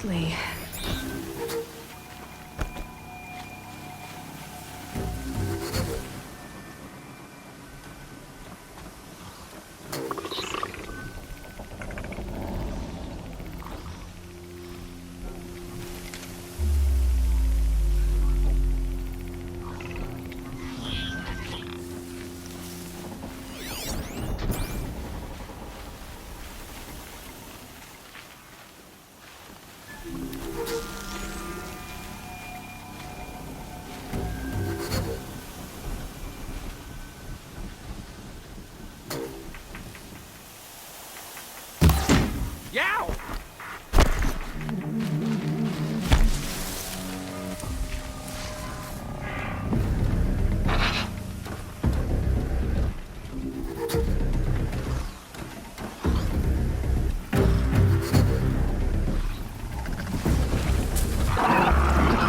Quietly. Yow!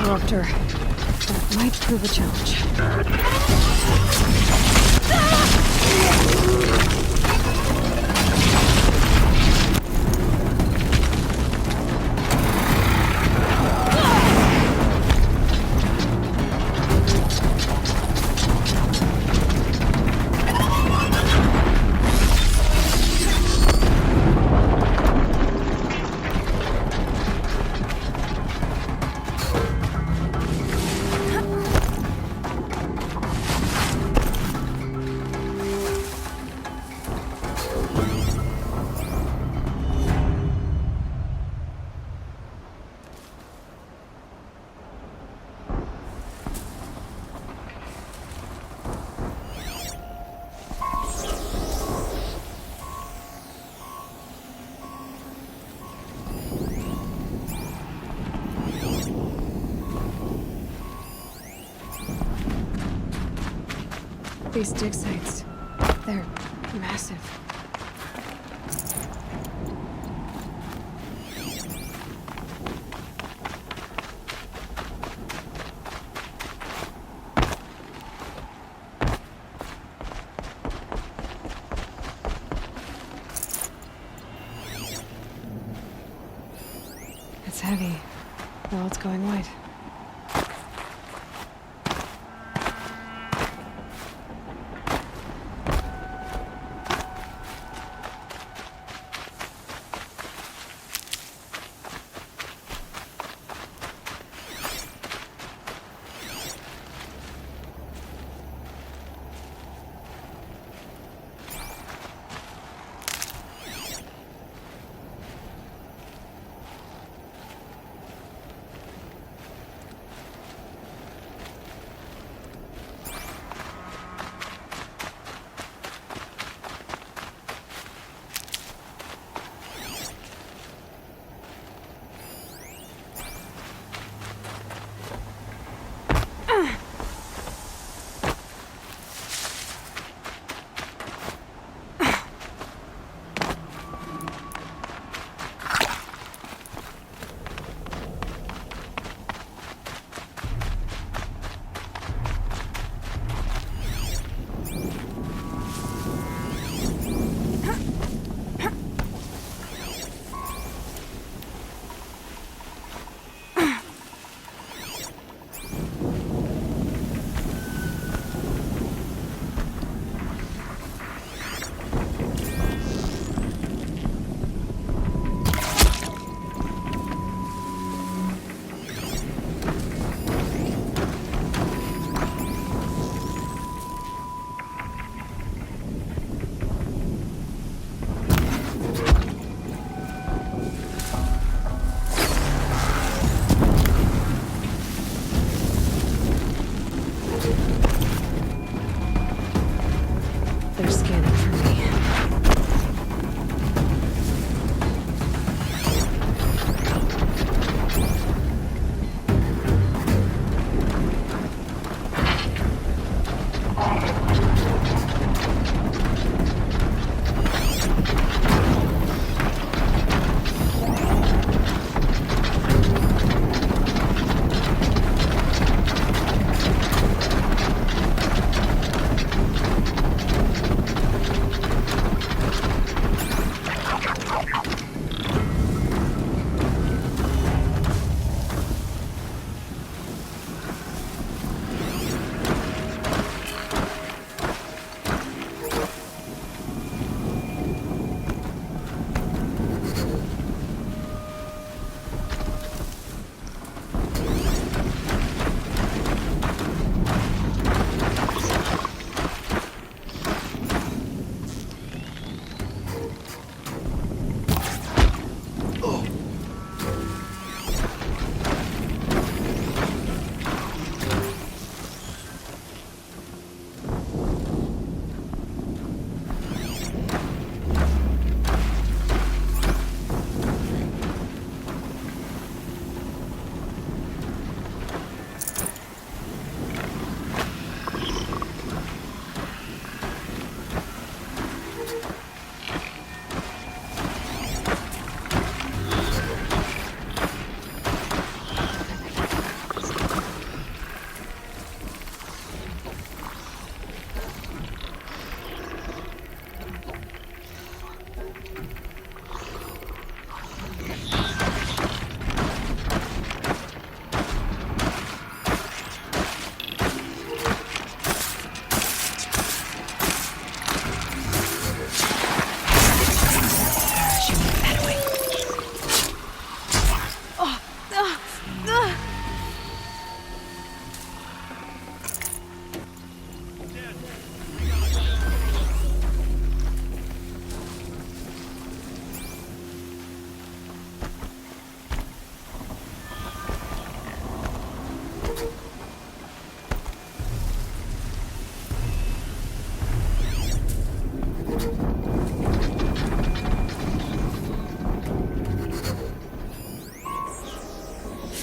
Interrupter. That might prove a challenge. These dig sites, they're massive. It's heavy. Well, it's going white.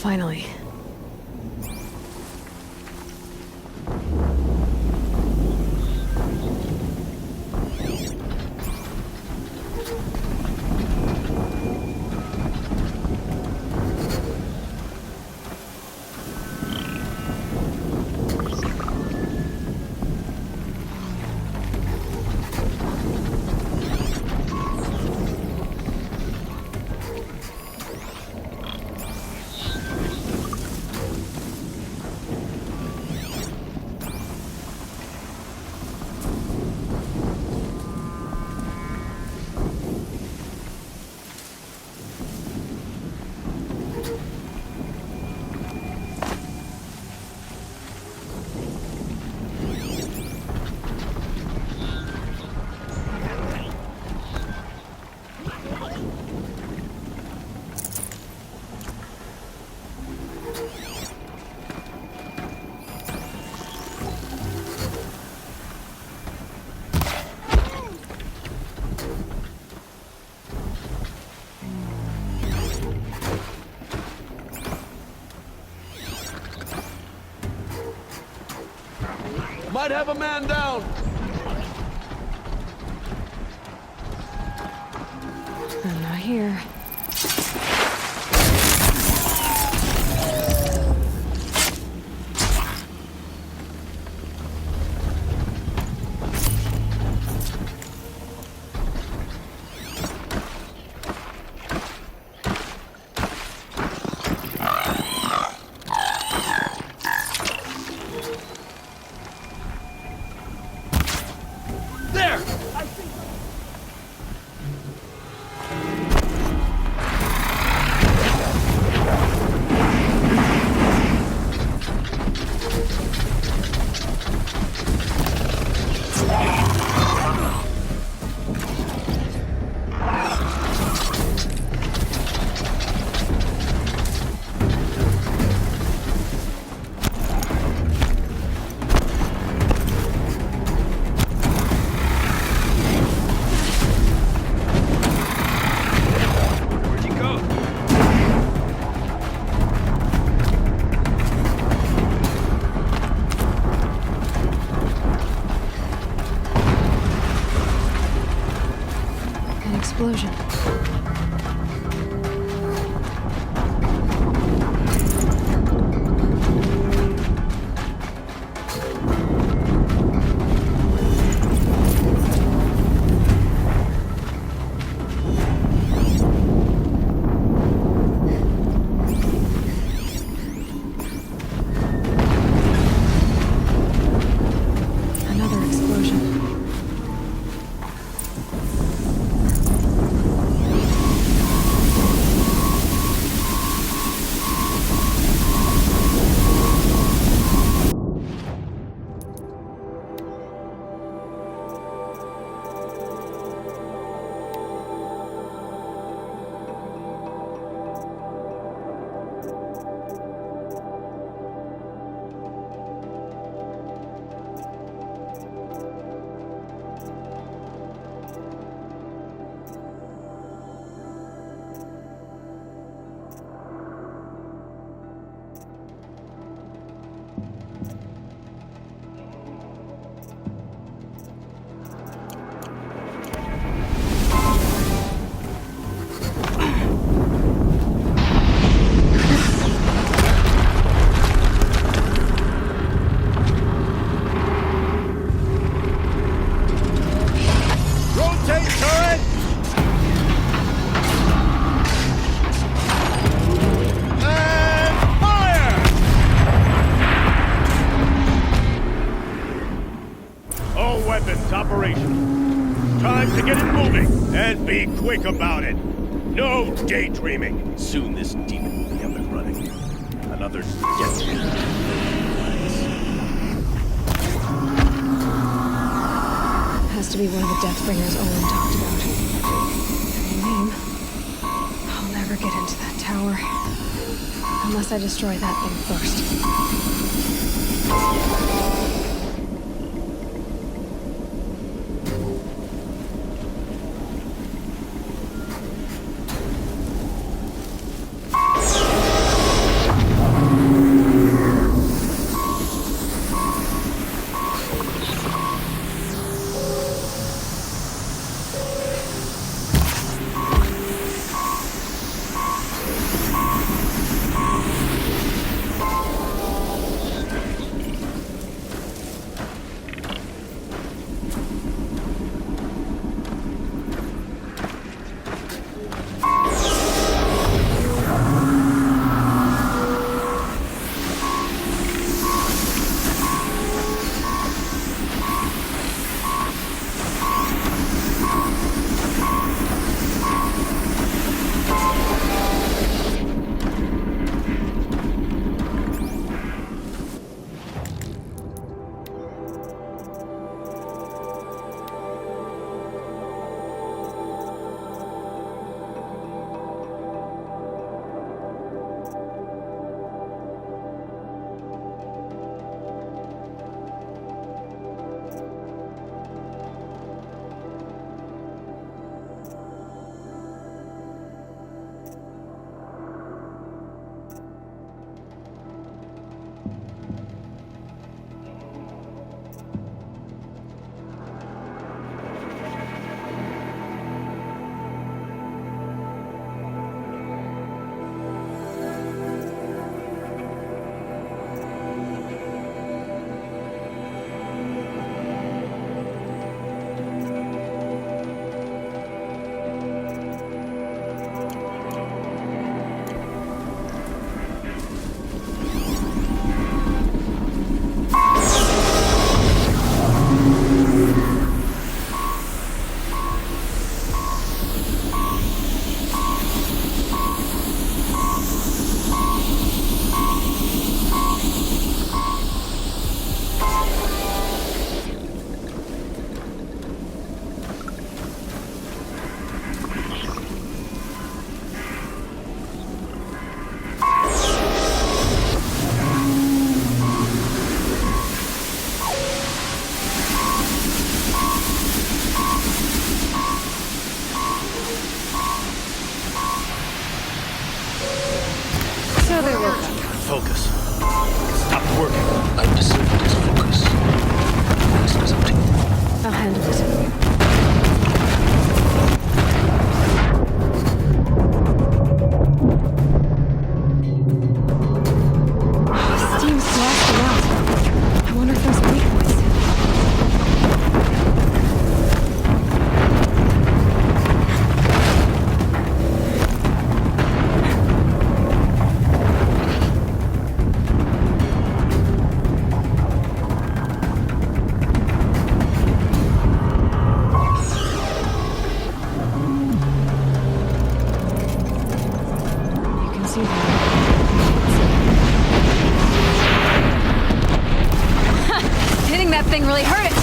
Finally. Might have a man down. I'm not here. Explosion. And be quick about it. No daydreaming. Soon this demon will be up and running. Another deathbringer. Has to be one of the deathbringers Owen talked about. Her name. I'll never get into that tower. Unless I destroy that thing first. Focus. Stop working. I've disabled his focus. The rest is up to you. I'll handle it. Steam's blasting out. I wonder if there's weak points. Hitting that thing really hurt it.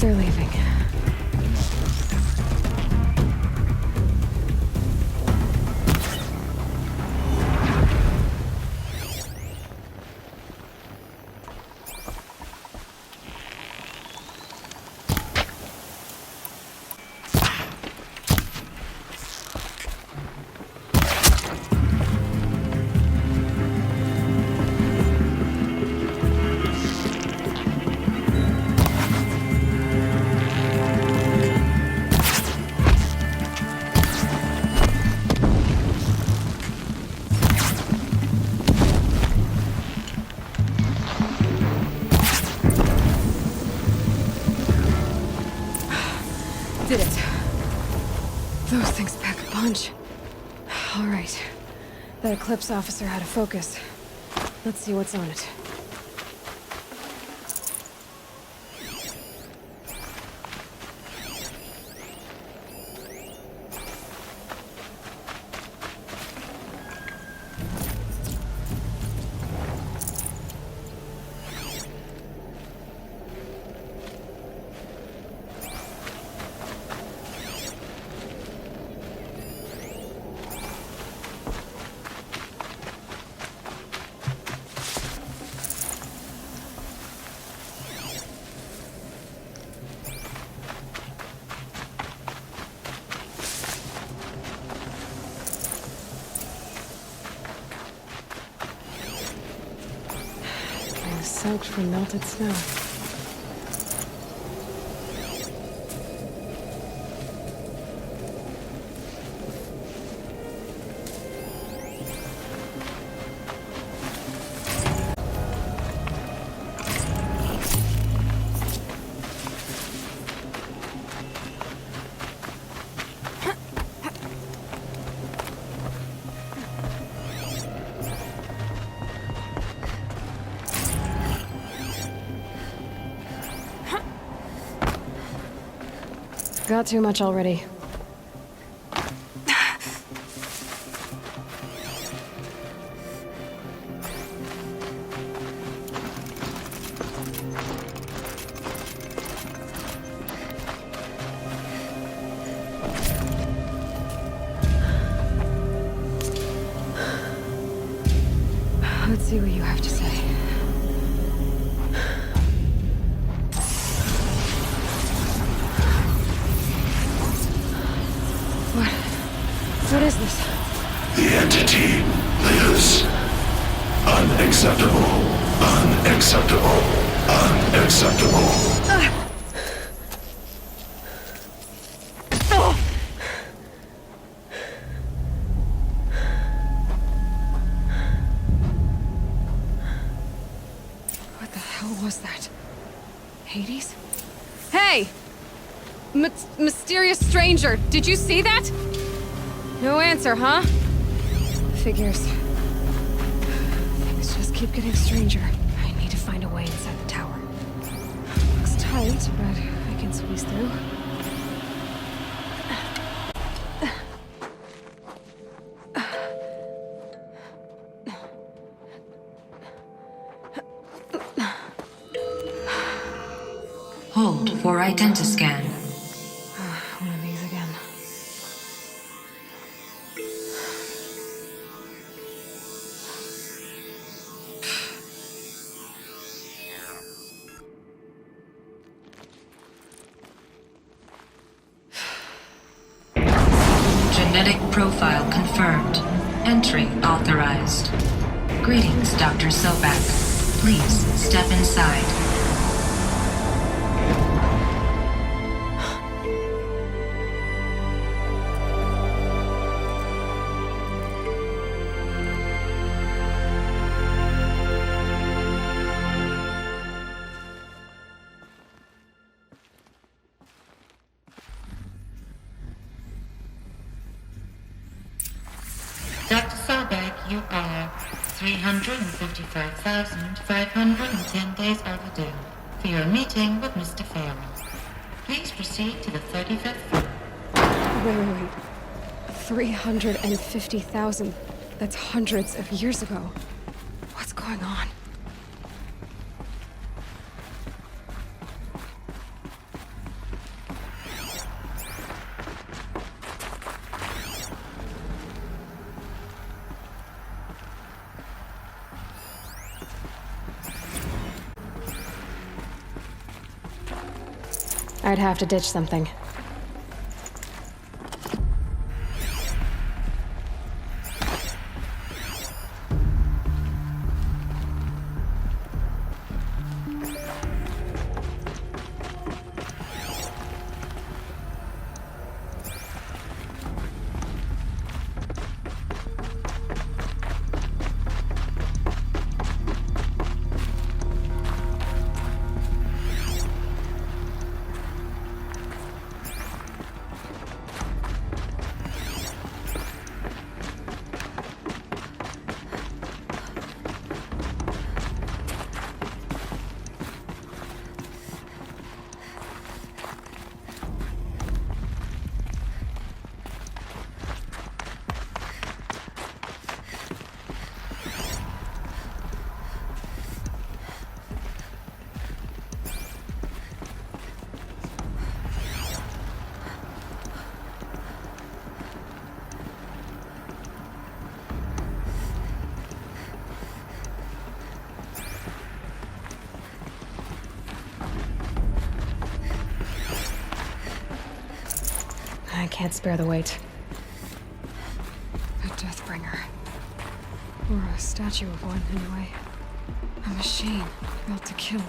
they're leaving. Did it. Those things pack a punch. All right. That Eclipse officer had a focus. Let's see what's on it. Soaked from melted snow. Got too much already. Let's see what you have to say. What is this? The entity lives. Unacceptable. Unacceptable. Unacceptable. What the hell was that? Hades? Hey! Mysterious stranger, did you see that? No answer, huh? Figures. Things just keep getting stranger. I need to find a way inside the tower. Looks tight, but I can squeeze through. Hold for identiscan. One of these again. Genetic profile confirmed. Entry authorized. Greetings, Dr. Sobak. Please step inside. Dr. Sobek, you are 355,510 days overdue for your meeting with Mr. Farrell. Please proceed to the 35th floor. Wait. 350,000. That's hundreds of years ago. What's going on? I'd have to ditch something. I can't spare the weight. A deathbringer. Or a statue of one, anyway. A machine built to kill.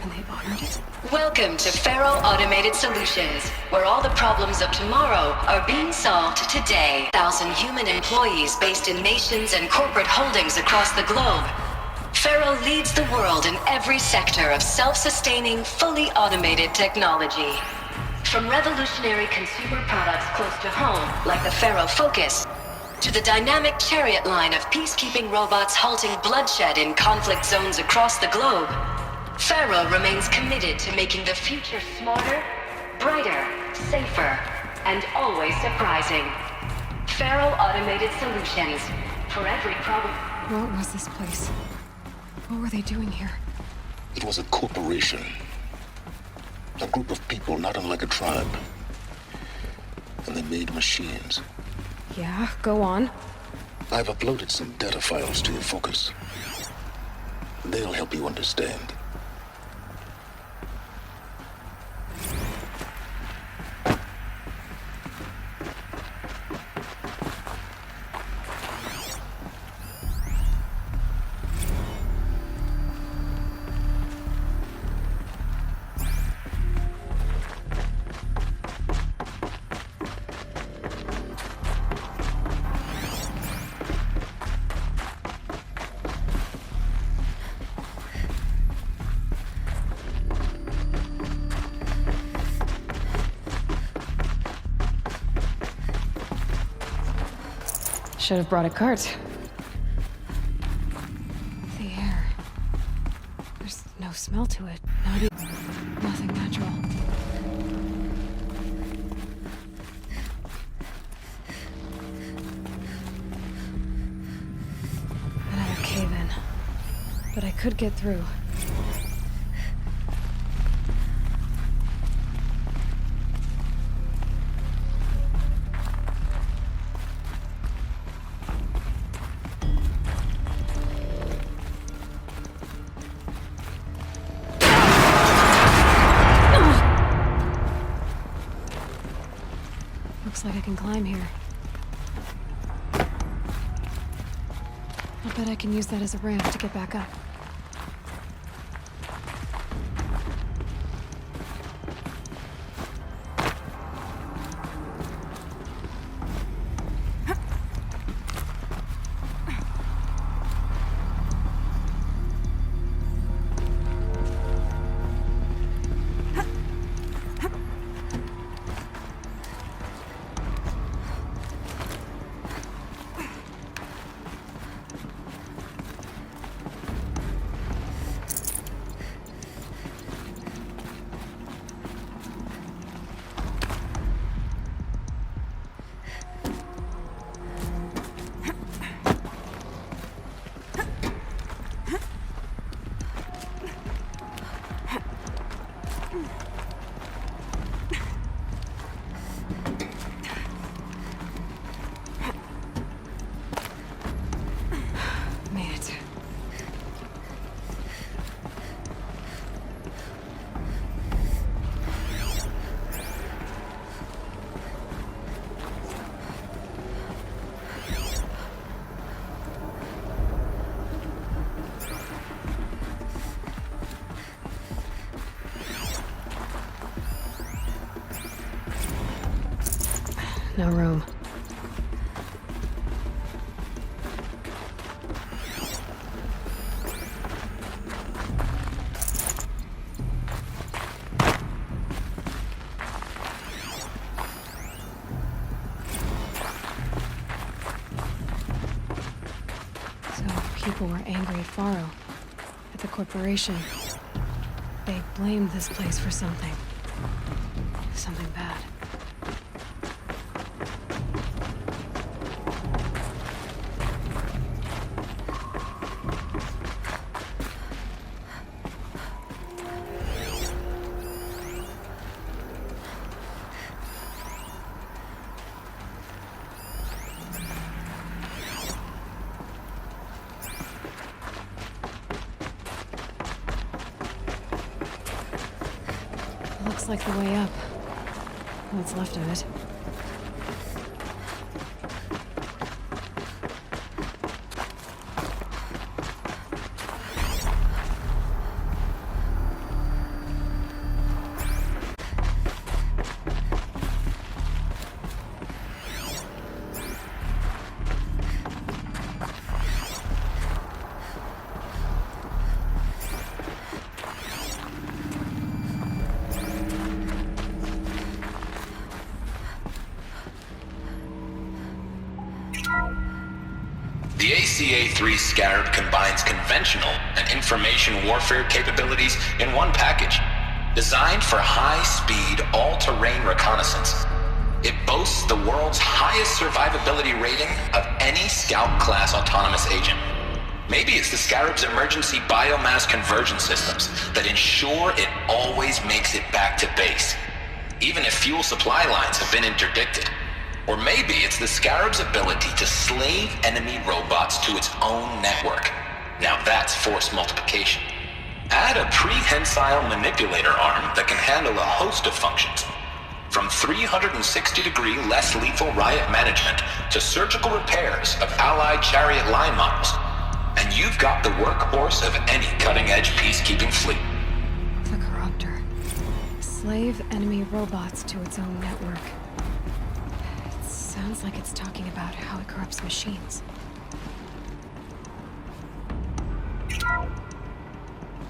And they honored it? Welcome to Faro Automated Solutions, where all the problems of tomorrow are being solved today. 1,000 human employees based in nations and corporate holdings across the globe. Faro leads the world in every sector of self-sustaining, fully automated technology. From revolutionary consumer products close to home, like the Faro Focus, to the dynamic Chariot line of peacekeeping robots halting bloodshed in conflict zones across the globe, Faro remains committed to making the future smarter, brighter, safer, and always surprising. Faro Automated Solutions. For every problem. What was this place? What were they doing here? It was a corporation. A group of people not unlike a tribe. And they made machines. Yeah, go on. I've uploaded some data files to your Focus. They'll help you understand. Should have brought a cart. The air. There's no smell to it. Nothing natural. Another cave-in. But I could get through. Looks like I can climb here. I'll bet I can use that as a ramp to get back up. No room. So people were angry at Faro, at the corporation. They blamed this place for something. Something bad. Looks like the way up. What's left of it. The ACA-3 Scarab combines conventional and information warfare capabilities in one package, designed for high-speed, all-terrain reconnaissance. It boasts the world's highest survivability rating of any Scout-class autonomous agent. Maybe it's the Scarab's emergency biomass conversion systems that ensure it always makes it back to base, even if fuel supply lines have been interdicted. Or maybe it's the Scarab's ability to slave enemy robots to its own network. Now that's force multiplication. Add a prehensile manipulator arm that can handle a host of functions, from 360-degree less lethal riot management to surgical repairs of Allied chariot line models. And you've got the workhorse of any cutting-edge peacekeeping fleet. The Corruptor. Slave enemy robots to its own network. Sounds like it's talking about how it corrupts machines.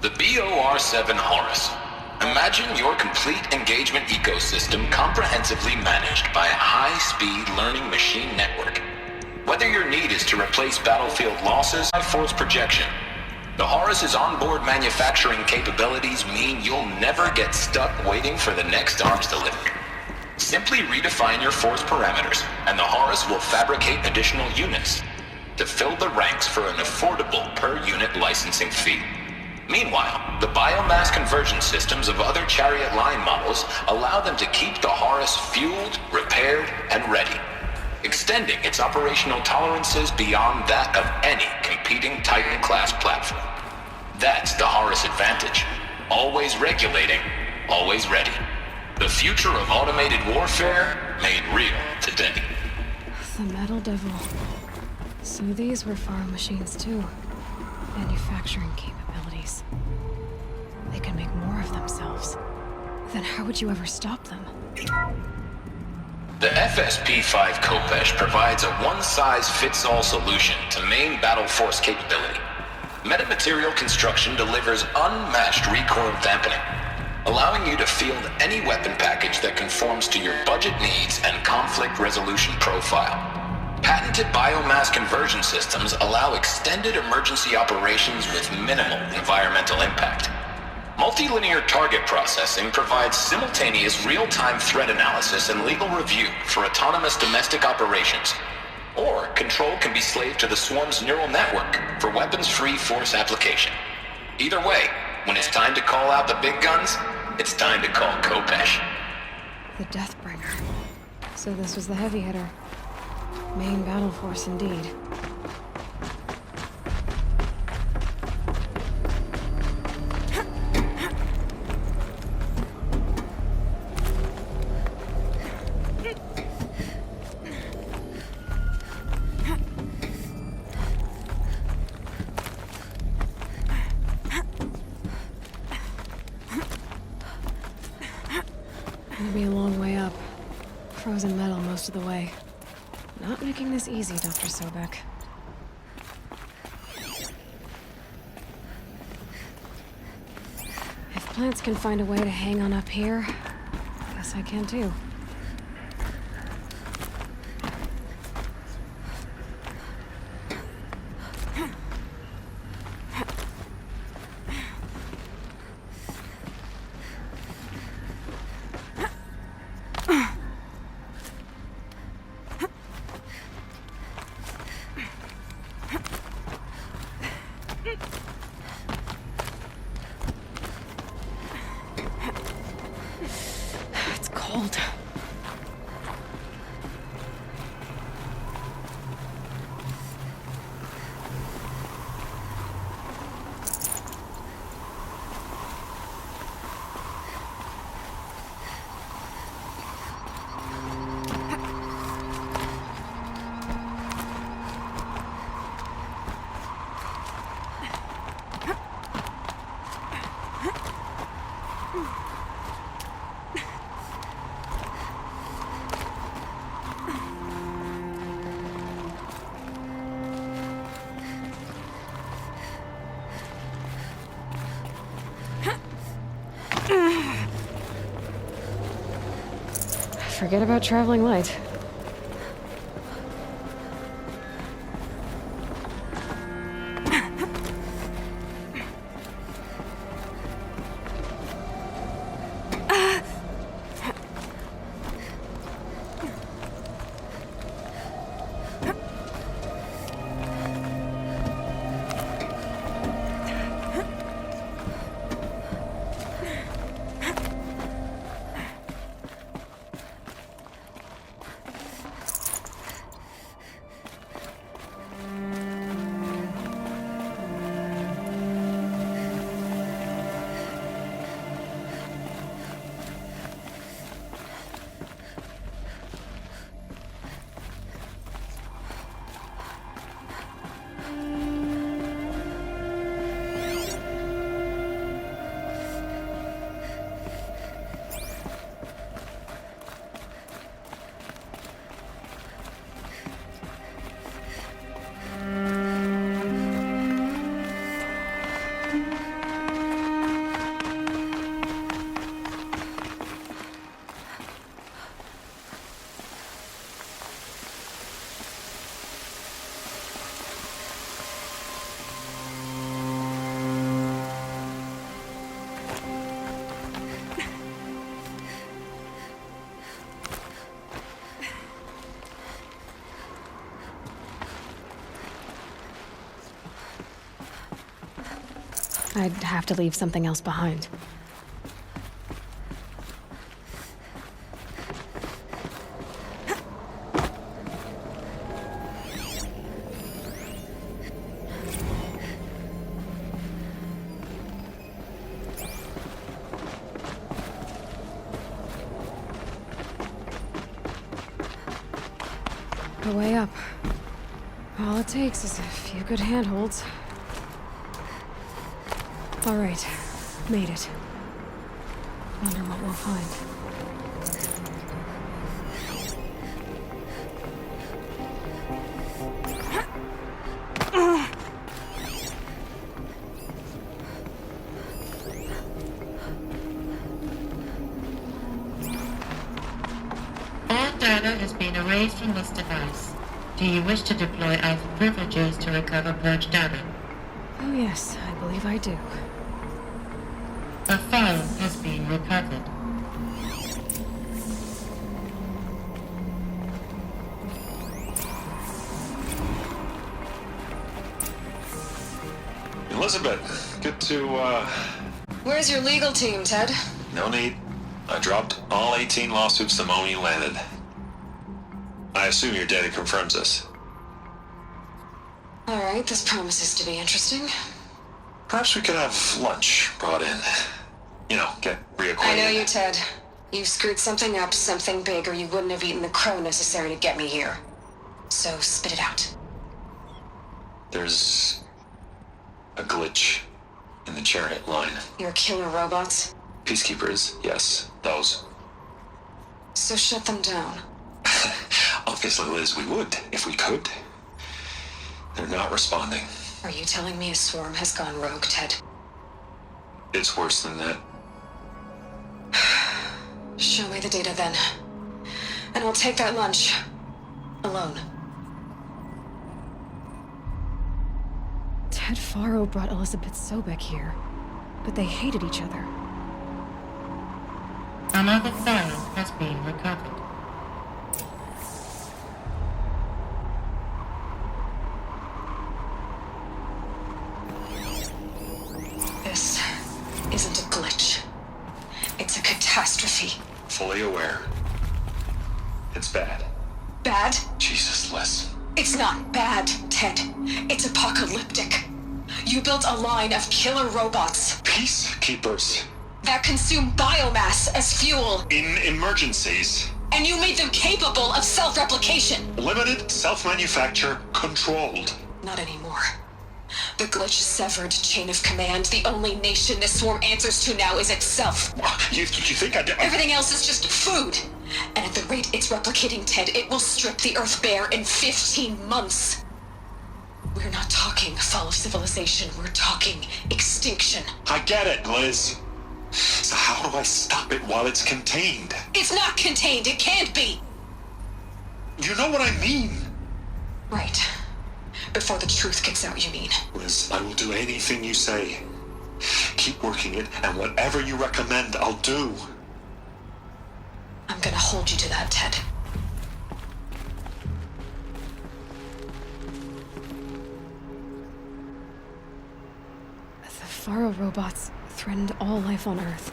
The BOR-7 Horus. Imagine your complete engagement ecosystem comprehensively managed by a high-speed learning machine network. Whether your need is to replace battlefield losses by force projection, the Horus's onboard manufacturing capabilities mean you'll never get stuck waiting for the next arms delivery. Simply redefine your force parameters, and the Horus will fabricate additional units to fill the ranks for an affordable per-unit licensing fee. Meanwhile, the biomass conversion systems of other chariot line models allow them to keep the Horus fueled, repaired, and ready, extending its operational tolerances beyond that of any competing Titan-class platform. That's the Horus advantage. Always regulating, always ready. The future of automated warfare made real today. The Metal Devil. So these were Faro machines too. Manufacturing capabilities. They can make more of themselves. Then how would you ever stop them? The FSP-5 Kopesh provides a one-size-fits-all solution to main battle force capability. Metamaterial construction delivers unmatched recoil dampening, allowing you to field any weapon package that conforms to your budget needs and conflict resolution profile. Patented biomass conversion systems allow extended emergency operations with minimal environmental impact. Multilinear target processing provides simultaneous real-time threat analysis and legal review for autonomous domestic operations. Or control can be slaved to the swarm's neural network for weapons-free force application. Either way, when it's time to call out the big guns, it's time to call Kopesh. The Deathbringer. So this was the heavy hitter. Main battle force indeed. It'll be a long way up. frozen metal most of the way. Not making this easy, Dr. Sobek. If plants can find a way to hang on up here, guess I can too. It's cold. Forget about traveling light. I'd have to leave something else behind. A way up. All it takes is a few good handholds. All right, made it. Wonder what we'll find. All data has been erased from this device. Do you wish to deploy Alpha privileges to recover purged data? Oh yes, I believe I do. A file has been recovered. Elizabeth, good to, Where's your legal team, Ted? No need. I dropped all 18 lawsuits the moment you landed. I assume your data confirms this. All right, this promises to be interesting. Perhaps we could have lunch brought in. You know, get reacquainted. I know you, Ted. You screwed something up, something big, or you wouldn't have eaten the crow necessary to get me here. So spit it out. There's a glitch in the chariot line. Your killer robots? Peacekeepers, yes, those. So shut them down. Obviously, Liz, we would, if we could. They're not responding. Are you telling me a swarm has gone rogue, Ted? It's worse than that. Show me the data then. And I'll take that lunch. Alone. Ted Faro brought Elizabeth Sobek here, but they hated each other. Another phone has been recovered. This isn't a glitch. It's a catastrophe. Fully aware. It's bad. Bad? Jesus, Liz. It's not bad, Ted. It's apocalyptic. You built a line of killer robots Peacekeepers. that consume biomass as fuel, In emergencies. and you made them capable of self-replication. Limited, self-manufacture, controlled. Not anymore. The glitch severed chain of command. The only nation this swarm answers to now is itself. You think I... Everything else is just food. And at the rate it's replicating, Ted, it will strip the Earth bare in 15 months. We're not talking fall of civilization. We're talking extinction. I get it, Liz. So how do I stop it while it's contained? It's not contained. It can't be. You know what I mean. Right. Before the truth gets out, you mean? Liz, I will do anything you say. Keep working it, and whatever you recommend, I'll do. I'm gonna hold you to that, Ted. The Faro robots threatened all life on Earth.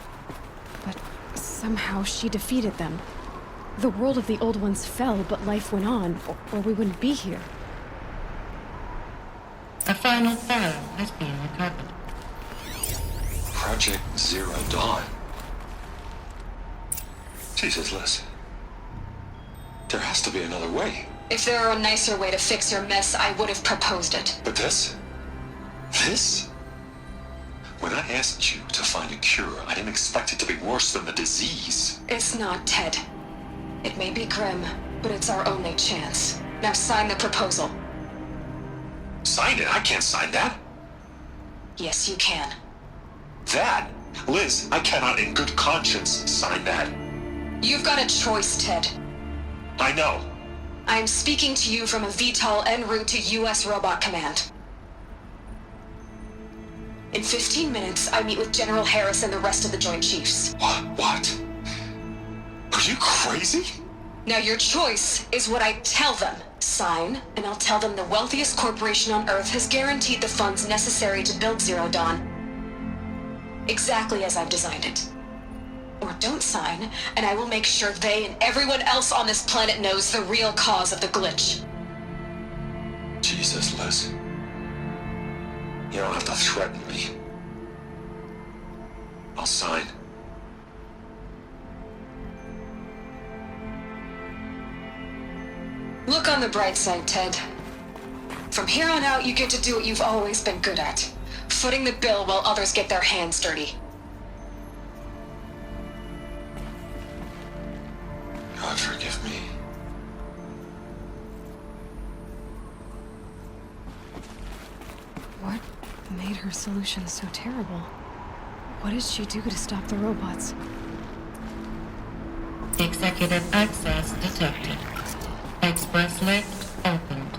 But somehow she defeated them. The world of the old ones fell, but life went on, or we wouldn't be here. A final phone has been recovered. Project Zero Dawn. Jesus, Liz. There has to be another way. If there were a nicer way to fix your mess, I would have proposed it. But this? This? When I asked you to find a cure, I didn't expect it to be worse than the disease. It's not, Ted. It may be grim, but it's our only chance. Now sign the proposal. Sign it? I can't sign that. Yes, you can. That? Liz, I cannot in good conscience sign that. You've got a choice, Ted. I know. I'm speaking to you from a VTOL en route to U.S. Robot Command. In 15 minutes, I meet with General Harris and the rest of the Joint Chiefs. What? Are you crazy? Now your choice is what I tell them. Sign, and I'll tell them the wealthiest corporation on Earth has guaranteed the funds necessary to build Zero Dawn. Exactly as I've designed it. Or don't sign, and I will make sure they and everyone else on this planet knows the real cause of the glitch. Jesus, Liz. You don't have to threaten me. I'll sign. Look on the bright side, Ted. From here on out, you get to do what you've always been good at. Footing the bill while others get their hands dirty. God forgive me. What made her solution so terrible? What did she do to stop the robots? Executive access detected. Express lift opened.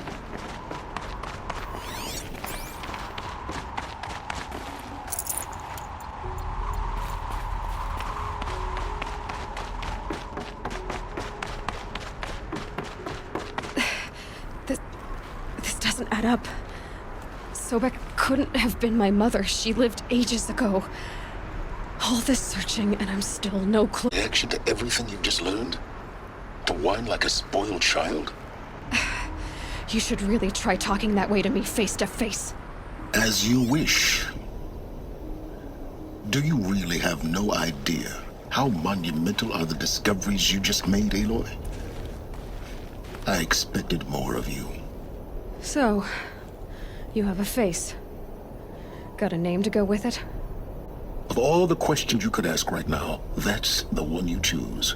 This doesn't add up. Sobek couldn't have been my mother. She lived ages ago. All this searching, and I'm still no clue. Reaction to everything you've just learned? To whine like a spoiled child? You should really try talking that way to me face to face. As you wish. Do you really have no idea how monumental are the discoveries you just made, Aloy? I expected more of you. So, you have a face. Got a name to go with it? Of all the questions you could ask right now, that's the one you choose.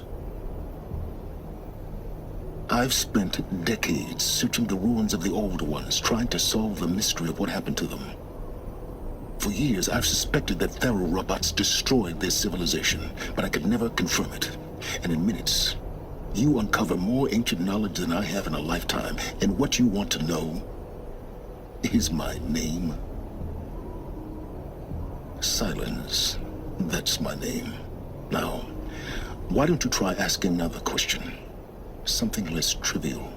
I've spent decades searching the ruins of the old ones, trying to solve the mystery of what happened to them. For years, I've suspected that Thero robots destroyed their civilization, but I could never confirm it. And in minutes, you uncover more ancient knowledge than I have in a lifetime. And what you want to know is my name. Silence. That's my name. Now, why don't you try asking another question? Something less trivial.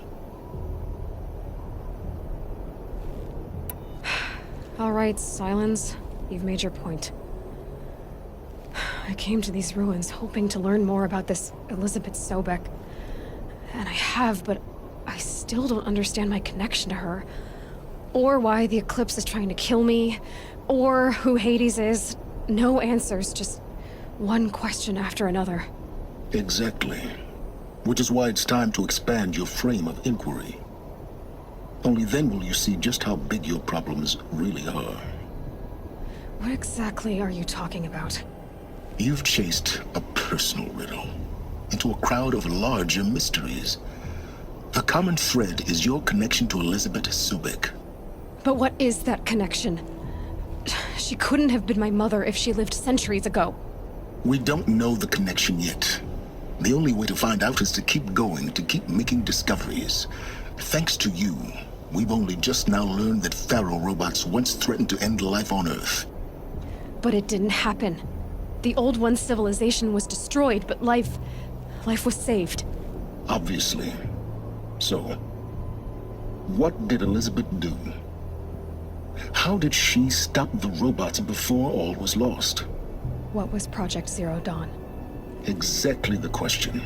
All right, Silence. You've made your point. I came to these ruins hoping to learn more about this Elizabeth Sobek. And I have, but I still don't understand my connection to her. Or why the Eclipse is trying to kill me. Or who Hades is. No answers, just one question after another. Exactly. Which is why it's time to expand your frame of inquiry. Only then will you see just how big your problems really are. What exactly are you talking about? You've chased a personal riddle into a crowd of larger mysteries. The common thread is your connection to Elizabeth Sobek. But what is that connection? She couldn't have been my mother if she lived centuries ago. We don't know the connection yet. The only way to find out is to keep going, to keep making discoveries. Thanks to you, we've only just now learned that Thero robots once threatened to end life on Earth. But it didn't happen. The Old One's civilization was destroyed, but life was saved. Obviously. So, what did Elizabeth do? How did she stop the robots before all was lost? What was Project Zero Dawn? Exactly the question.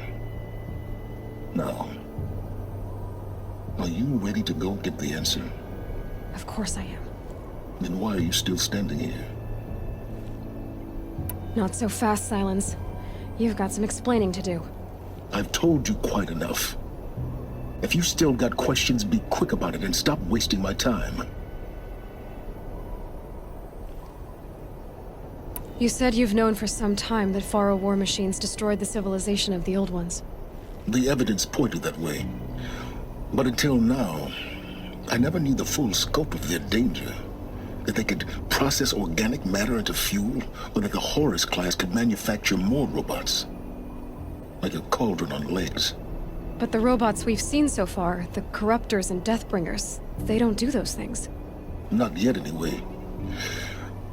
Now, are you ready to go get the answer? Of course I am. Then why are you still standing here? Not so fast, Silence. You've got some explaining to do. I've told you quite enough. If you still got questions, be quick about it and stop wasting my time. You said you've known for some time that Faro war machines destroyed the civilization of the Old Ones. The evidence pointed that way. But until now, I never knew the full scope of their danger. That they could process organic matter into fuel, or that the Horus class could manufacture more robots. Like a cauldron on legs. But the robots we've seen so far, the Corruptors and Deathbringers, they don't do those things. Not yet, anyway.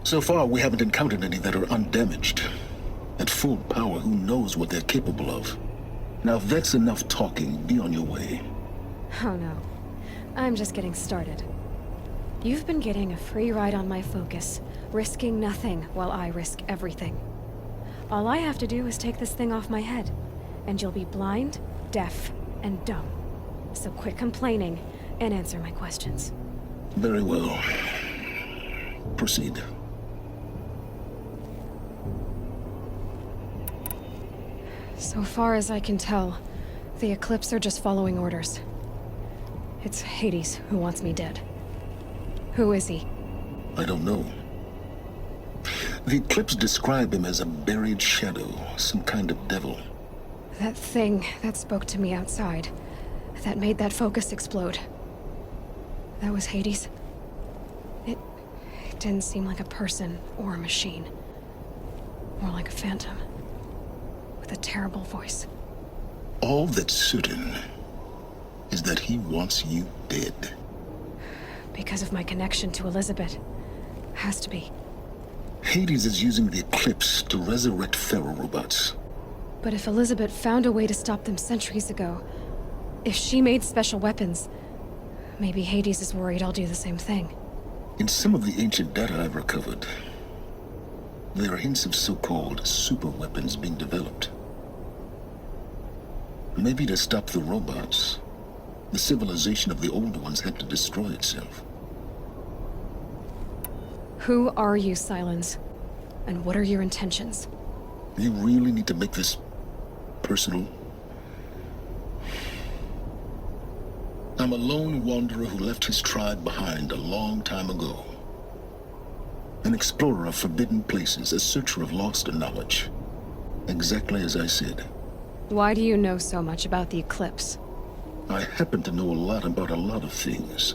So far, we haven't encountered any that are undamaged. At full power, who knows what they're capable of? Now, if that's enough talking, be on your way. Oh no. I'm just getting started. You've been getting a free ride on my focus, risking nothing while I risk everything. All I have to do is take this thing off my head, and you'll be blind, deaf, and dumb. So quit complaining and answer my questions. Very well. Proceed. So far as I can tell, the Eclipse are just following orders. It's Hades who wants me dead. Who is he? I don't know. The Eclipse describe him as a buried shadow, some kind of devil. That thing that spoke to me outside, that made that focus explode. That was Hades? It didn't seem like a person or a machine. More like a phantom. With a terrible voice. All that's certain is that he wants you dead. Because of my connection to Elizabeth. Has to be. Hades is using the Eclipse to resurrect Thero robots. But if Elizabeth found a way to stop them centuries ago, if she made special weapons, maybe Hades is worried I'll do the same thing. In some of the ancient data I've recovered, there are hints of so-called super weapons being developed. Maybe to stop the robots, the civilization of the old ones had to destroy itself. Who are you, Silence? And what are your intentions? You really need to make this personal? I'm a lone wanderer who left his tribe behind a long time ago. An explorer of forbidden places, a searcher of lost knowledge. Exactly as I said. Why do you know so much about the Eclipse? I happen to know a lot about a lot of things.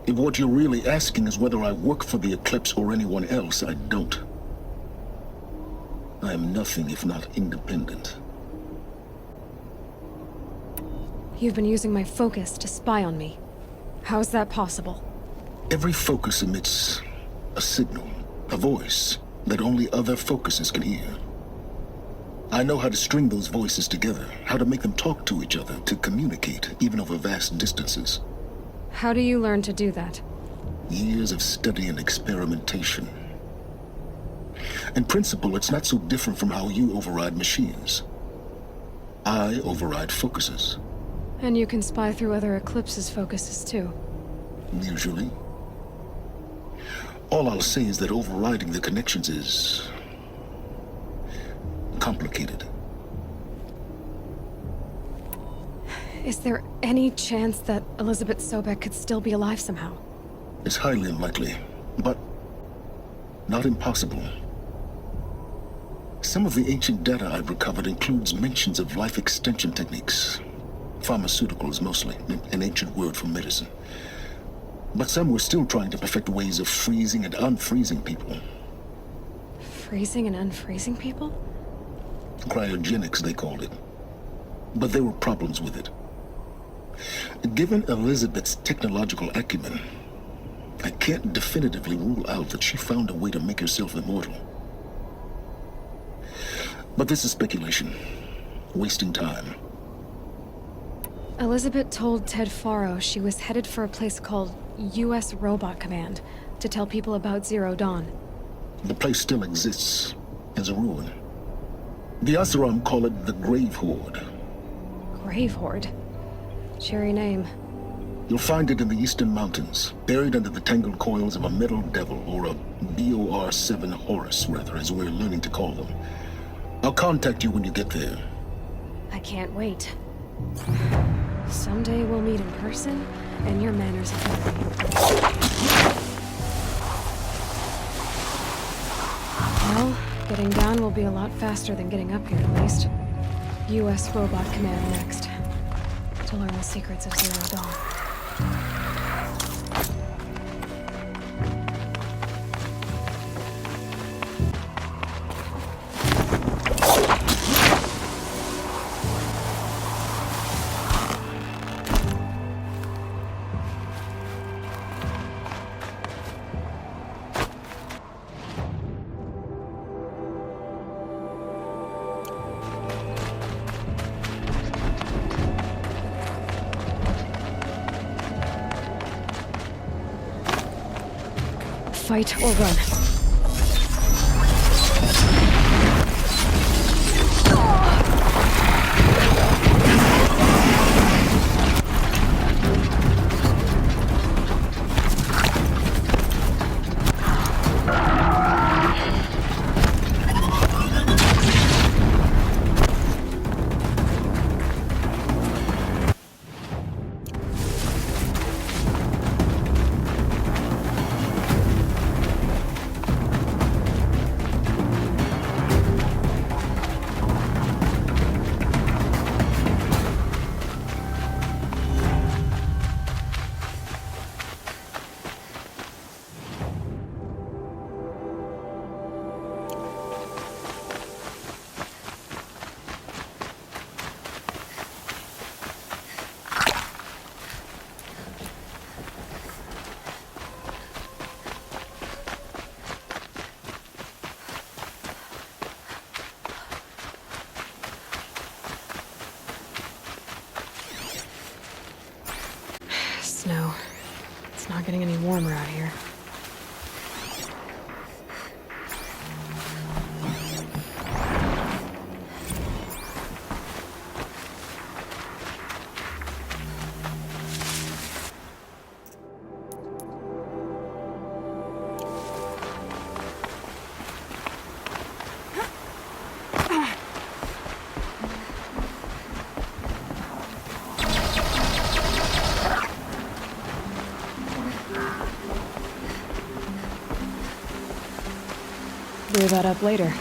If what you're really asking is whether I work for the Eclipse or anyone else, I don't. I am nothing if not independent. You've been using my focus to spy on me. How's that possible? Every focus emits a signal, a voice that only other focuses can hear. I know how to string those voices together, how to make them talk to each other, to communicate, even over vast distances. How do you learn to do that? Years of study and experimentation. In principle, it's not so different from how you override machines. I override focuses. And you can spy through other Eclipse's focuses too. Usually. All I'll say is that overriding the connections is complicated. Is there any chance that Elizabeth Sobek could still be alive somehow? It's highly unlikely, but not impossible. Some of the ancient data I've recovered includes mentions of life extension techniques. Pharmaceuticals, mostly, an ancient word for medicine. But some were still trying to perfect ways of freezing and unfreezing people. Freezing and unfreezing people? Cryogenics, they called it. But there were problems with it. Given Elizabeth's technological acumen, I can't definitively rule out that she found a way to make herself immortal. But this is speculation. Wasting time. Elizabeth told Ted Faro she was headed for a place called U.S. Robot Command to tell people about Zero Dawn. The place still exists as a ruin. The Asaram call it the Grave Horde. Grave Horde? Cheery name. You'll find it in the Eastern Mountains, buried under the tangled coils of a metal devil, or a BOR-7 Horus, rather, as we're learning to call them. I'll contact you when you get there. I can't wait. Someday we'll meet in person, and your manners are better. Well, getting down will be a lot faster than getting up here, at least. U.S. Robot Command next. To learn the secrets of Zero Dawn. Fight or run. Snow. It's not getting any warmer out here. Clear that up later.